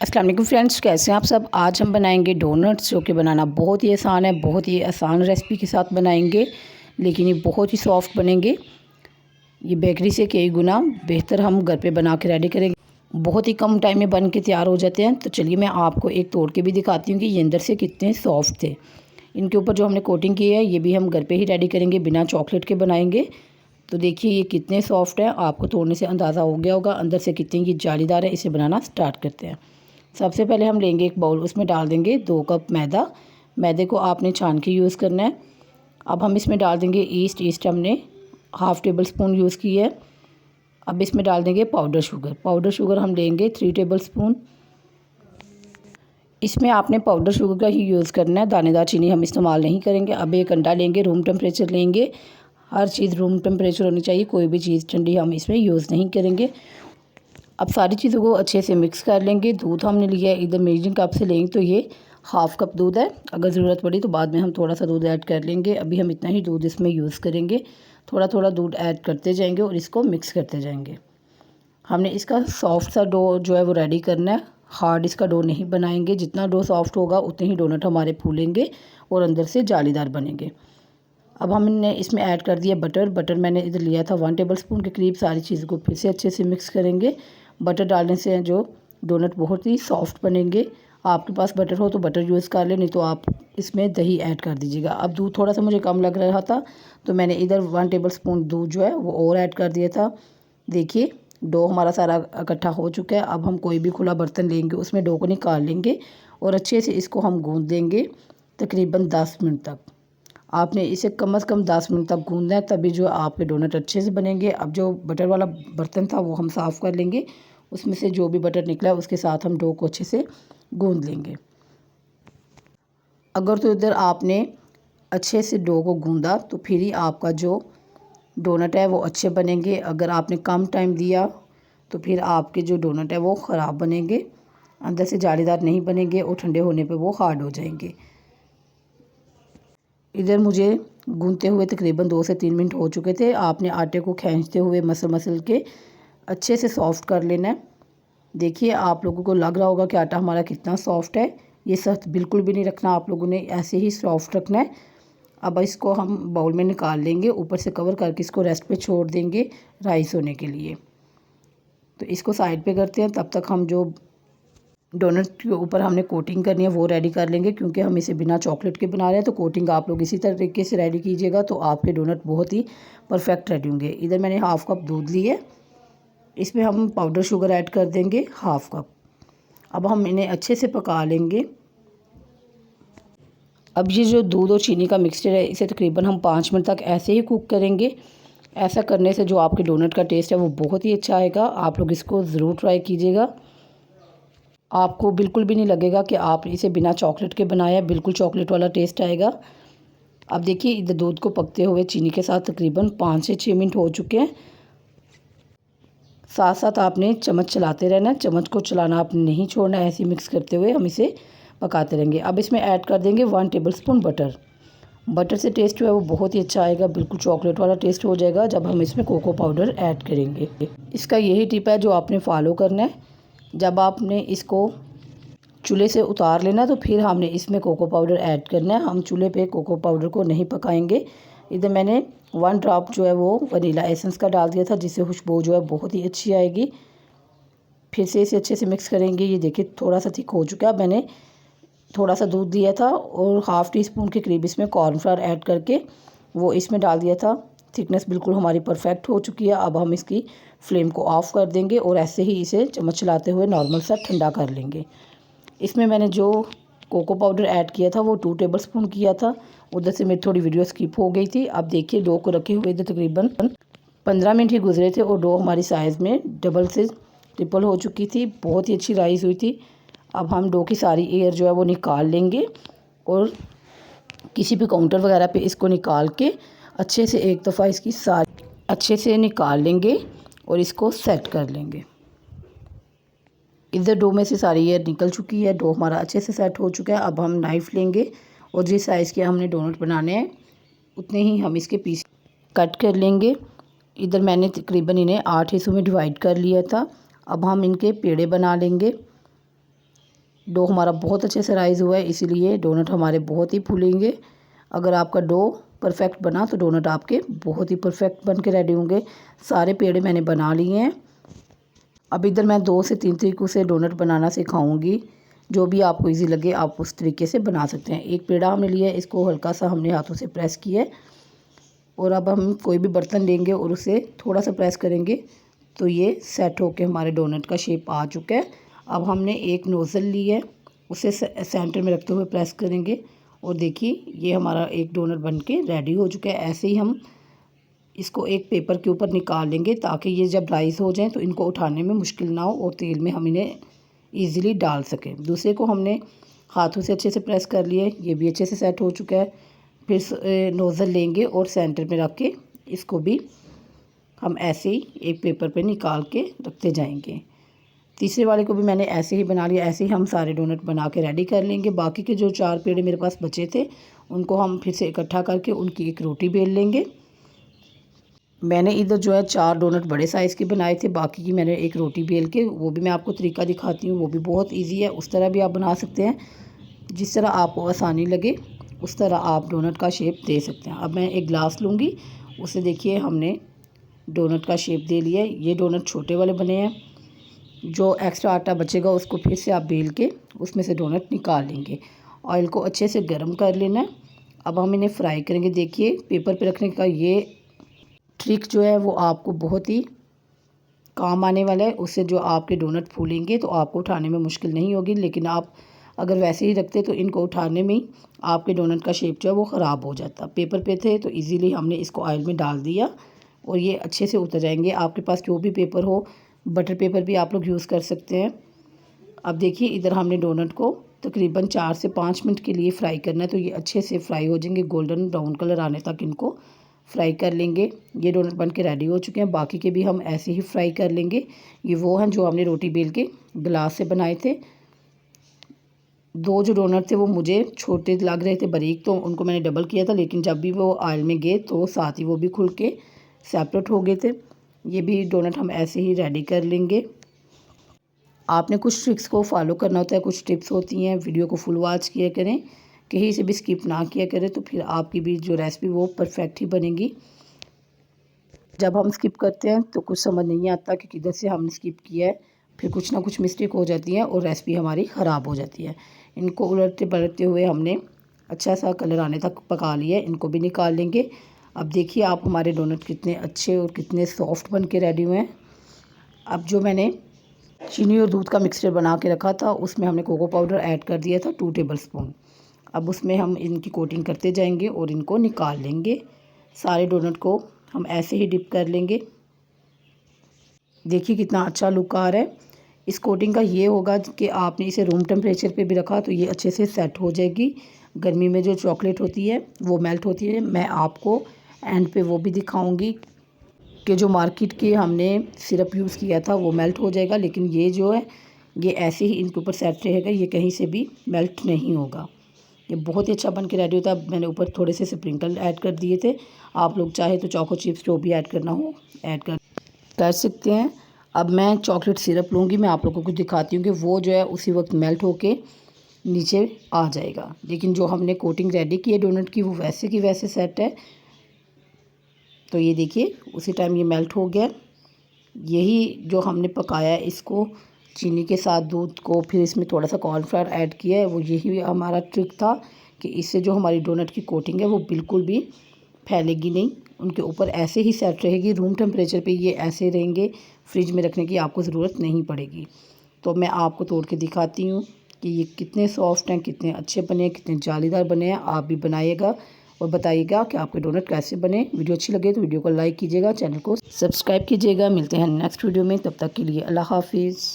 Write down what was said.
अस्सलाम वालेकुम फ्रेंड्स, कैसे हैं आप सब। आज हम बनाएंगे डोनट्स, जो कि बनाना बहुत ही आसान है। बहुत ही आसान रेसिपी के साथ बनाएंगे, लेकिन ये बहुत ही सॉफ्ट बनेंगे। ये बेकरी से कई गुना बेहतर हम घर पे बना के रेडी करेंगे। बहुत ही कम टाइम में बन के तैयार हो जाते हैं। तो चलिए मैं आपको एक तोड़ के भी दिखाती हूँ कि ये अंदर से कितने सॉफ्ट थे। इनके ऊपर जो हमने कोटिंग की है, ये भी हम घर पर ही रेडी करेंगे, बिना चॉकलेट के बनाएंगे। तो देखिए ये कितने सॉफ्ट हैं, आपको तोड़ने से अंदाज़ा हो गया होगा अंदर से कितनी ये जालीदार है। इसे बनाना स्टार्ट करते हैं। सबसे पहले हम लेंगे एक बाउल, उसमें डाल देंगे 2 कप मैदा। मैदे को आपने छान के यूज़ करना है। अब हम इसमें डाल देंगे ईस्ट हमने हाफ़ टेबल स्पून यूज़ की है। अब इसमें डाल देंगे पाउडर शुगर हम लेंगे 3 टेबल स्पून। इसमें आपने पाउडर शुगर का ही यूज़ करना है, दानेदार चीनी हम इस्तेमाल नहीं करेंगे। अब एक अंडा लेंगे, रूम टेम्परेचर लेंगे। हर चीज़ रूम टेम्परेचर होनी चाहिए, कोई भी चीज़ ठंडी हम इसमें यूज़ नहीं करेंगे। अब सारी चीज़ों को अच्छे से मिक्स कर लेंगे। दूध हमने लिया है, इधर मेजरिंग कप से लेंगे तो ये हाफ़ कप दूध है। अगर ज़रूरत पड़ी तो बाद में हम थोड़ा सा दूध ऐड कर लेंगे। अभी हम इतना ही दूध इसमें यूज़ करेंगे। थोड़ा थोड़ा दूध ऐड करते जाएंगे और इसको मिक्स करते जाएंगे। हमने इसका सॉफ्ट सा डो जो है वो रेडी करना है। हार्ड इसका डो नहीं बनाएंगे। जितना डो सॉफ्ट होगा उतने ही डोनट हमारे फूलेंगे और अंदर से जालीदार बनेंगे। अब हमने इसमें ऐड कर दिया बटर मैंने इधर लिया था 1 टेबल स्पून के करीब। सारी चीज़ों को फिर से अच्छे से मिक्स करेंगे। बटर डालने से जो डोनट बहुत ही सॉफ्ट बनेंगे। आपके पास बटर हो तो बटर यूज़ कर लें, नहीं तो आप इसमें दही ऐड कर दीजिएगा। अब दूध थोड़ा सा मुझे कम लग रहा था तो मैंने इधर 1 टेबल स्पून दूध जो है वो और ऐड कर दिया था। देखिए डो हमारा सारा इकट्ठा हो चुका है। अब हम कोई भी खुला बर्तन लेंगे, उसमें डो को निकाल लेंगे और अच्छे से इसको हम गूँध देंगे तकरीबन 10 मिनट तक। आपने इसे कम से कम 10 मिनट तक गूँधना है, तभी जो आपके डोनट अच्छे से बनेंगे। अब जो बटर वाला बर्तन था वो हम साफ़ कर लेंगे। उसमें से जो भी बटर निकला है उसके साथ हम डो को अच्छे से गूँध लेंगे। अगर तो इधर आपने अच्छे से डो को गूँधा तो फिर ही आपका जो डोनट है वो अच्छे बनेंगे। अगर आपने कम टाइम दिया तो फिर आपके जो डोनट है वो ख़राब बनेंगे, अंदर से जालीदार नहीं बनेंगे और ठंडे होने पे वो हार्ड हो जाएंगे। इधर मुझे गूँधते हुए तकरीबन 2 से 3 मिनट हो चुके थे। आपने आटे को खींचते हुए मसल के अच्छे से सॉफ़्ट कर लेना है। देखिए आप लोगों को लग रहा होगा कि आटा हमारा कितना सॉफ़्ट है। ये सख्त बिल्कुल भी नहीं रखना, आप लोगों ने ऐसे ही सॉफ़्ट रखना है। अब इसको हम बाउल में निकाल लेंगे, ऊपर से कवर करके इसको रेस्ट पे छोड़ देंगे राइस होने के लिए। तो इसको साइड पे करते हैं, तब तक हम जो डोनट के ऊपर हमने कोटिंग करनी है वो रेडी कर लेंगे। क्योंकि हम इसे बिना चॉकलेट के बना रहे हैं तो कोटिंग आप लोग इसी तरीके से रेडी कीजिएगा, तो आपके डोनट बहुत ही परफेक्ट रेडी होंगे। इधर मैंने हाफ़ कप दूध लिए, इसमें हम पाउडर शुगर ऐड कर देंगे हाफ़ कप। अब हम इन्हें अच्छे से पका लेंगे। अब ये जो दूध और चीनी का मिक्सचर है, इसे तकरीबन हम 5 मिनट तक ऐसे ही कुक करेंगे। ऐसा करने से जो आपके डोनट का टेस्ट है वो बहुत ही अच्छा आएगा। आप लोग इसको ज़रूर ट्राई कीजिएगा। आपको बिल्कुल भी नहीं लगेगा कि आप इसे बिना चॉकलेट के बनाया है, बिल्कुल चॉकलेट वाला टेस्ट आएगा। अब देखिए इधर दूध को पकते हुए चीनी के साथ तकरीबन 5 से 6 मिनट हो चुके हैं। साथ साथ आपने चम्मच चलाते रहना है, चम्मच को चलाना आपने नहीं छोड़ना है। ऐसे मिक्स करते हुए हम इसे पकाते रहेंगे। अब इसमें ऐड कर देंगे 1 टेबल स्पून बटर से टेस्ट जो है वो बहुत ही अच्छा आएगा, बिल्कुल चॉकलेट वाला टेस्ट हो जाएगा जब हम इसमें कोको पाउडर ऐड करेंगे। इसका यही टिप है जो आपने फॉलो करना है। जब आपने इसको चूल्हे से उतार लेना तो फिर हमने इसमें कोको पाउडर ऐड करना है। हम चूल्हे पे कोको पाउडर को नहीं पकाएंगे। इधर मैंने 1 ड्रॉप जो है वो वनीला एसेंस का डाल दिया था, जिससे खुशबू जो है बहुत ही अच्छी आएगी। फिर से इसे अच्छे से मिक्स करेंगे। ये देखिए थोड़ा सा थिक हो चुका है। मैंने थोड़ा सा दूध दिया था और हाफ़ टी स्पून के करीब इसमें कॉर्नफ्लावर ऐड करके वो इसमें डाल दिया था। थिकनेस बिल्कुल हमारी परफेक्ट हो चुकी है। अब हम इसकी फ्लेम को ऑफ़ कर देंगे और ऐसे ही इसे चम्मच चलाते हुए नॉर्मल सा ठंडा कर लेंगे। इसमें मैंने जो कोको पाउडर ऐड किया था वो 2 टेबल स्पून किया था। उधर से मेरी थोड़ी वीडियो स्किप हो गई थी। अब देखिए डो को रखे हुए इधर तकरीबन 15 मिनट ही गुजरे थे और डो हमारी साइज़ में डबल से ट्रिपल हो चुकी थी। बहुत ही अच्छी राइस हुई थी। अब हम डो की सारी एयर जो है वो निकाल लेंगे और किसी भी काउंटर वगैरह पे इसको निकाल के अच्छे से एक दफ़ा इसकी सारी अच्छे से निकाल लेंगे और इसको सेट कर लेंगे। इधर डो में से सारी एयर निकल चुकी है, डो हमारा अच्छे से सेट हो चुका है। अब हम नाइफ़ लेंगे और जिस साइज़ के हमने डोनट बनाने हैं उतने ही हम इसके पीस कट कर लेंगे। इधर मैंने तकरीबन इन्हें 8 हिस्सों में डिवाइड कर लिया था। अब हम इनके पेड़े बना लेंगे। डो हमारा बहुत अच्छे से राइज़ हुआ है, इसीलिए डोनट हमारे बहुत ही फूलेंगे। अगर आपका डो परफेक्ट बना तो डोनट आपके बहुत ही परफेक्ट बन के रेडी होंगे। सारे पेड़े मैंने बना लिए हैं। अब इधर मैं 2 से 3 तरीक़ों से डोनट बनाना सिखाऊंगी। जो भी आपको इजी लगे आप उस तरीके से बना सकते हैं। एक पेड़ा हमने लिया है, इसको हल्का सा हमने हाथों से प्रेस किया है और अब हम कोई भी बर्तन लेंगे और उसे थोड़ा सा प्रेस करेंगे तो ये सेट होके हमारे डोनट का शेप आ चुका है। अब हमने एक नोज़ल ली है, उसे सेंटर में रखते हुए प्रेस करेंगे और देखिए ये हमारा एक डोनट बन के रेडी हो चुका है। ऐसे ही हम इसको एक पेपर के ऊपर निकाल लेंगे ताकि ये जब राइस हो जाएं तो इनको उठाने में मुश्किल ना हो और तेल में हम इन्हें ईज़िली डाल सकें। दूसरे को हमने हाथों से अच्छे से प्रेस कर लिया है, ये भी अच्छे से सेट हो चुका है। फिर नोज़ल लेंगे और सेंटर में रख के इसको भी हम ऐसे ही एक पेपर पे निकाल के रखते जाएंगे। तीसरे वाले को भी मैंने ऐसे ही बना लिया। ऐसे ही हम सारे डोनट बना के रेडी कर लेंगे। बाकी के जो 4 पेड़े मेरे पास बचे थे उनको हम फिर से इकट्ठा करके उनकी एक रोटी बेल लेंगे। मैंने इधर जो है 4 डोनट बड़े साइज़ के बनाए थे, बाकी की मैंने एक रोटी बेल के, वो भी मैं आपको तरीका दिखाती हूँ, वो भी बहुत ईजी है। उस तरह भी आप बना सकते हैं, जिस तरह आपको आसानी लगे उस तरह आप डोनट का शेप दे सकते हैं। अब मैं एक ग्लास लूँगी, उसे देखिए हमने डोनट का शेप दे लिया है। ये डोनट छोटे वाले बने हैं। जो एक्स्ट्रा आटा बचेगा उसको फिर से आप बेल के उसमें से डोनट निकाल लेंगे। ऑयल को अच्छे से गर्म कर लेना है। अब हम इन्हें फ्राई करेंगे। देखिए पेपर पे रखने का ये ट्रिक जो है वो आपको बहुत ही काम आने वाला है। उससे जो आपके डोनट फूलेंगे तो आपको उठाने में मुश्किल नहीं होगी। लेकिन आप अगर वैसे ही रखते तो इनको उठाने में ही आपके डोनट का शेप जो है वो ख़राब हो जाता। पेपर पे थे तो इजीली हमने इसको ऑयल में डाल दिया और ये अच्छे से उतर जाएंगे। आपके पास जो भी पेपर हो, बटर पेपर भी आप लोग यूज़ कर सकते हैं। अब देखिए इधर हमने डोनट को तकरीबन 4 से 5 मिनट के लिए फ्राई करना है, तो ये अच्छे से फ्राई हो जाएंगे। गोल्डन ब्राउन कलर आने तक इनको फ्राई कर लेंगे। ये डोनट बन के रेडी हो चुके हैं। बाकी के भी हम ऐसे ही फ्राई कर लेंगे। ये वो हैं जो हमने रोटी बेल के गिलास से बनाए थे। 2 जो डोनट थे वो मुझे छोटे लग रहे थे, बारीक, तो उनको मैंने डबल किया था, लेकिन जब भी वो ऑयल में गए तो साथ ही वो भी खुल के सेपरेट हो गए थे। ये भी डोनट हम ऐसे ही रेडी कर लेंगे। आपने कुछ ट्रिक्स को फॉलो करना होता है, कुछ टिप्स होती हैं। वीडियो को फुल वॉच किया करें, कहीं से भी स्किप ना किया करें, तो फिर आपकी भी जो रेसिपी वो परफेक्ट ही बनेगी। जब हम स्किप करते हैं तो कुछ समझ नहीं आता कि किधर से हमने स्किप किया है, फिर कुछ ना कुछ मिस्टेक हो जाती है और रेसिपी हमारी ख़राब हो जाती है। इनको उलटते पलटते हुए हमने अच्छा सा कलर आने तक पका लिया है। इनको भी निकाल लेंगे। अब देखिए आप हमारे डोनट कितने अच्छे और कितने सॉफ्ट बन के रेडी हुए हैं। अब जो मैंने चीनी और दूध का मिक्सचर बना के रखा था उसमें हमने कोको पाउडर ऐड कर दिया था 2 टेबलस्पून। अब उसमें हम इनकी कोटिंग करते जाएंगे और इनको निकाल लेंगे। सारे डोनट को हम ऐसे ही डिप कर लेंगे। देखिए कितना अच्छा लुक आ रहा है। इस कोटिंग का ये होगा कि आपने इसे रूम टेम्परेचर पे भी रखा तो ये अच्छे से सेट हो जाएगी। गर्मी में जो चॉकलेट होती है वो मेल्ट होती है। मैं आपको एंड पे वो भी दिखाऊंगी कि जो मार्केट के हमने सिरप यूज़ किया था वो मेल्ट हो जाएगा, लेकिन ये जो है ये ऐसे ही इनके ऊपर सेट रहेगा, ये कहीं से भी मेल्ट नहीं होगा। ये बहुत ही अच्छा बन के रेडी होता है। मैंने ऊपर थोड़े से स्प्रिंकल ऐड कर दिए थे। आप लोग चाहे तो चोको चिप्स जो भी ऐड करना हो ऐड कर सकते हैं। अब मैं चॉकलेट सिरप लूँगी। मैं आप लोगों को दिखाती हूँ कि वो जो है उसी वक्त मेल्ट होके नीचे आ जाएगा। लेकिन जो हमने कोटिंग रेडी की है डोनट की वो वैसे की वैसे सेट है। तो ये देखिए उसी टाइम ये मेल्ट हो गया। यही जो हमने पकाया है इसको चीनी के साथ दूध को, फिर इसमें थोड़ा सा कॉर्नफ्लावर ऐड किया है, वो यही हमारा ट्रिक था कि इससे जो हमारी डोनट की कोटिंग है वो बिल्कुल भी फैलेगी नहीं, उनके ऊपर ऐसे ही सेट रहेगी। रूम टेम्परेचर पे ये ऐसे रहेंगे, फ्रिज में रखने की आपको ज़रूरत नहीं पड़ेगी। तो मैं आपको तोड़ के दिखाती हूँ कि ये कितने सॉफ्ट हैं, कितने अच्छे बने हैं, कितने जालीदार बने हैं। आप भी बनाइएगा और बताइएगा कि आपके डोनट कैसे बने। वीडियो अच्छी लगे तो वीडियो को लाइक कीजिएगा, चैनल को सब्सक्राइब कीजिएगा। मिलते हैं नेक्स्ट वीडियो में, तब तक के लिए अल्लाह हाफिज़।